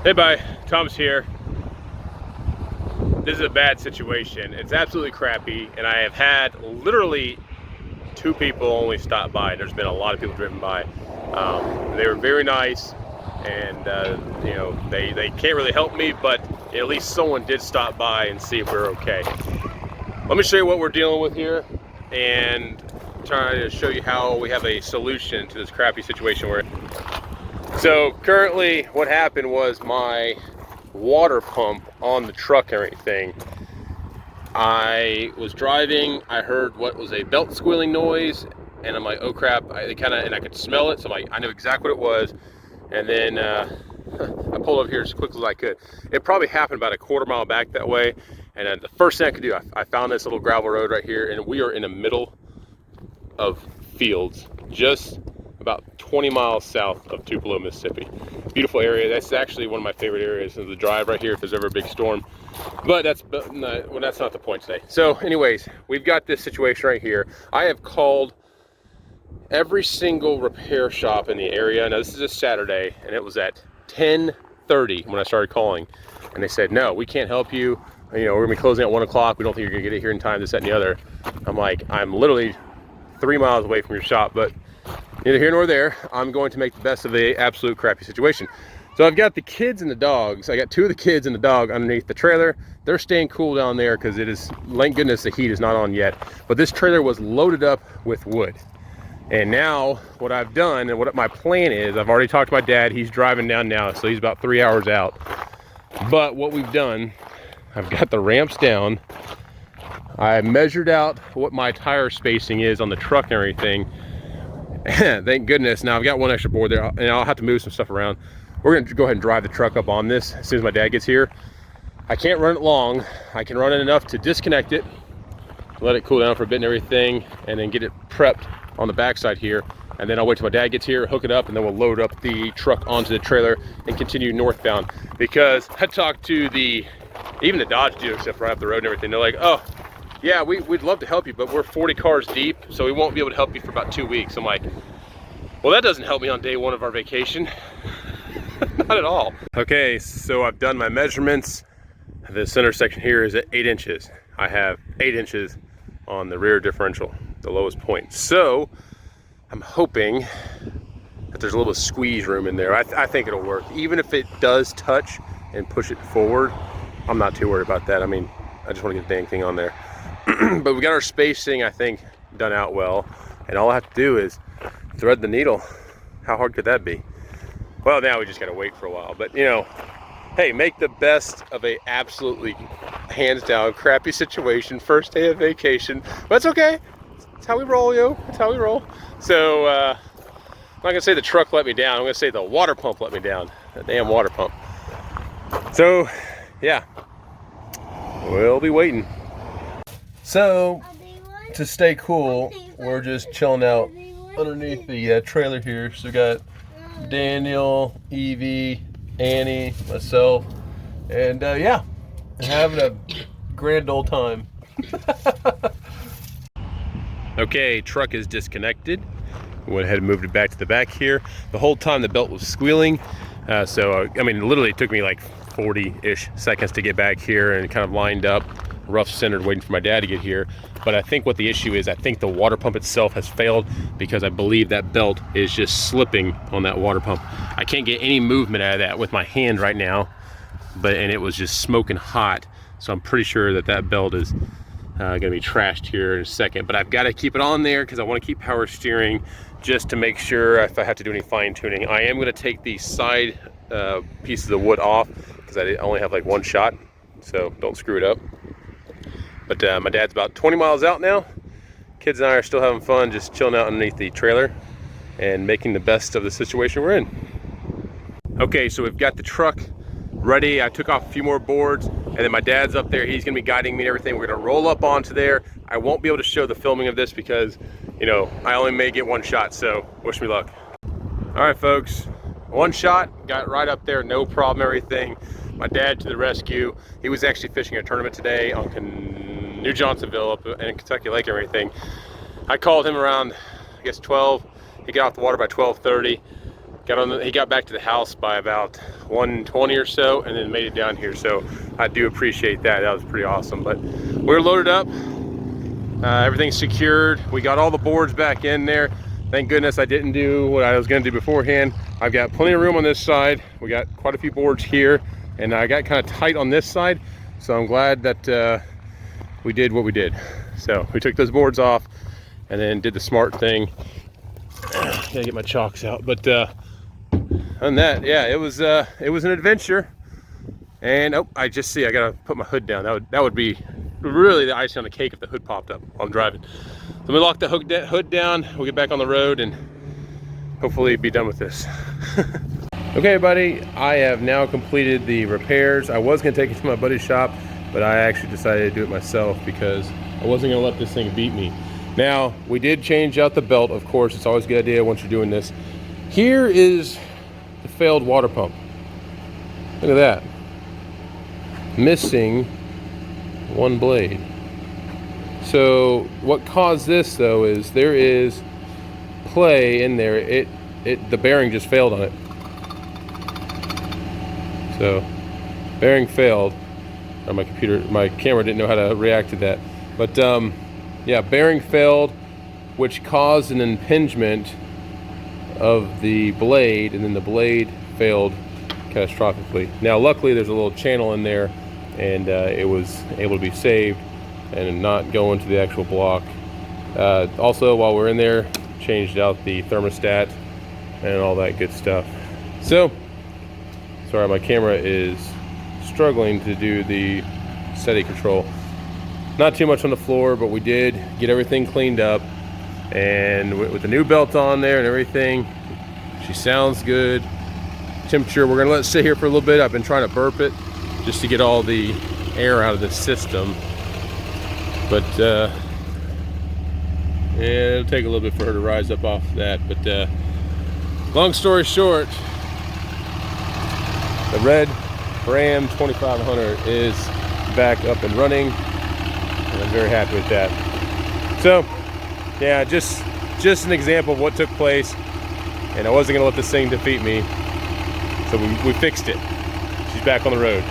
Hey, bye. Tom's here. This is a bad situation. It's absolutely crappy, and I have had literally 2 people only stop by. There's been a lot of people driven by. They were very nice, and you know, they can't really help me, but at least someone did stop by and see if we're okay. Let me show you what we're dealing with here, and try to show you how we have a solution to this crappy situation we're in. So currently what happened was my water pump on the truck and everything, I was driving, I heard what was a belt squealing noise, and I'm like, oh crap, and I could smell it, so I'm like, I knew exactly what it was. And then I pulled up here as quick as I could. It probably happened about a quarter mile back that way, and then the first thing I could do, I found this little gravel road right here, and we are in the middle of fields, just about 20 miles south of Tupelo, Mississippi. Beautiful area. That's actually one of my favorite areas of the drive right here if there's ever a big storm. But that's not the point today. So anyways, we've got this situation right here. I have called every single repair shop in the area. Now this is a Saturday, and it was at 10:30 when I started calling. And they said, no, we can't help you. You know, we're gonna be closing at 1 o'clock. We don't think you're gonna get it here in time, this, that, and the other. I'm like, I'm literally 3 miles away from your shop, but neither here nor there. I'm going to make the best of the absolute crappy situation. So I've got the kids and the dogs. I got 2 of the kids and the dog underneath the trailer. They're staying cool down there because it is, thank goodness the heat is not on yet. But this trailer was loaded up with wood. And now what I've done and what my plan is, I've already talked to my dad. He's driving down now, so he's about 3 hours out. But what we've done, I've got the ramps down. I measured out what my tire spacing is on the truck and everything. Thank goodness. Now I've got 1 extra board there, and I'll have to move some stuff around. We're gonna go ahead and drive the truck up on this as soon as my dad gets here. I can't run it long. I can run it enough to disconnect it, let it cool down for a bit and everything, and then get it prepped on the backside here. And then I'll wait till my dad gets here, hook it up, and then we'll load up the truck onto the trailer and continue northbound. Because I talked to even the Dodge dealership right up the road and everything. They're like, oh, yeah, we'd love to help you, but we're 40 cars deep, so we won't be able to help you for about 2 weeks. I'm like, well, that doesn't help me on day 1 of our vacation. Not at all. Okay, so I've done my measurements. The center section here is at 8 inches. I have 8 inches on the rear differential, the lowest point. So I'm hoping that there's a little squeeze room in there. I think it'll work. Even if it does touch and push it forward, I'm not too worried about that. I mean, I just want to get the dang thing on there. But we got our spacing, I think, done out well. And all I have to do is thread the needle. How hard could that be? Well, now we just got to wait for a while. But, you know, hey, make the best of a absolutely, hands down, crappy situation. First day of vacation. But it's okay. It's how we roll, yo. It's how we roll. So, I'm not going to say the truck let me down. I'm going to say the water pump let me down. That damn water pump. So, yeah. We'll be waiting. So, to stay cool, we're just chilling out underneath the trailer here. So we got Daniel, Evie, Annie, myself, and yeah, having a grand old time. Okay, truck is disconnected. Went ahead and moved it back to the back here. The whole time the belt was squealing. So, I mean, literally it took me like 40-ish seconds to get back here and kind of lined up, rough centered, waiting for my dad to get here. But I think what the issue is, I think the water pump itself has failed, because I believe that belt is just slipping on that water pump. I can't get any movement out of that with my hand right now, and it was just smoking hot. So I'm pretty sure that that belt is gonna be trashed here in a second. But I've got to keep it on there because I want to keep power steering, just to make sure if I have to do any fine tuning. I am going to take the side pieces of wood off because I only have like 1 shot, so don't screw it up. But my dad's about 20 miles out now. Kids and I are still having fun, just chilling out underneath the trailer and making the best of the situation we're in. Okay, so we've got the truck ready. I took off a few more boards, and then my dad's up there. He's gonna be guiding me and everything. We're gonna roll up onto there. I won't be able to show the filming of this because, you know, I only may get 1 shot, so wish me luck. All right, folks, 1 shot, got right up there, no problem, everything. My dad to the rescue. He was actually fishing a tournament today on New Johnsonville up in Kentucky Lake and everything. I called him around, I guess 12. He got off the water by 12:30. He got back to the house by about 1:20 or so, and then made it down here. So I do appreciate that. That was pretty awesome. But we're loaded up. Everything's secured. We got all the boards back in there. Thank goodness I didn't do what I was going to do beforehand. I've got plenty of room on this side. We got quite a few boards here, and I got kind of tight on this side. So I'm glad that we did what we did. So we took those boards off and then did the smart thing. Gotta get my chalks out. But on that, yeah, it was an adventure. And oh, I just see I gotta put my hood down. That would be really the icing on the cake if the hood popped up while I'm driving. So we lock the hood down, we'll get back on the road and hopefully be done with this. Okay, everybody, I have now completed the repairs. I was gonna take it to my buddy's shop, but I actually decided to do it myself because I wasn't gonna let this thing beat me. Now, we did change out the belt, of course. It's always a good idea once you're doing this. Here is the failed water pump. Look at that. Missing one blade. So what caused this though is there is play in there. The bearing just failed on it. So bearing failed. My camera didn't know how to react to that. But yeah, bearing failed, which caused an impingement of the blade, and then the blade failed catastrophically. Now luckily there's a little channel in there, and it was able to be saved and not go into the actual block. Also, while we're in there, changed out the thermostat and all that good stuff. So sorry, my camera is struggling to do the steady control. Not too much on the floor, but we did get everything cleaned up, and with the new belt on there and everything, she sounds good. Temperature, we're gonna let it sit here for a little bit. I've been trying to burp it just to get all the air out of the system, but yeah, it'll take a little bit for her to rise up off that. But long story short, the red Ram 2500 is back up and running, and I'm very happy with that. So yeah, just an example of what took place, and I wasn't gonna let this thing defeat me, so we fixed it. She's back on the road.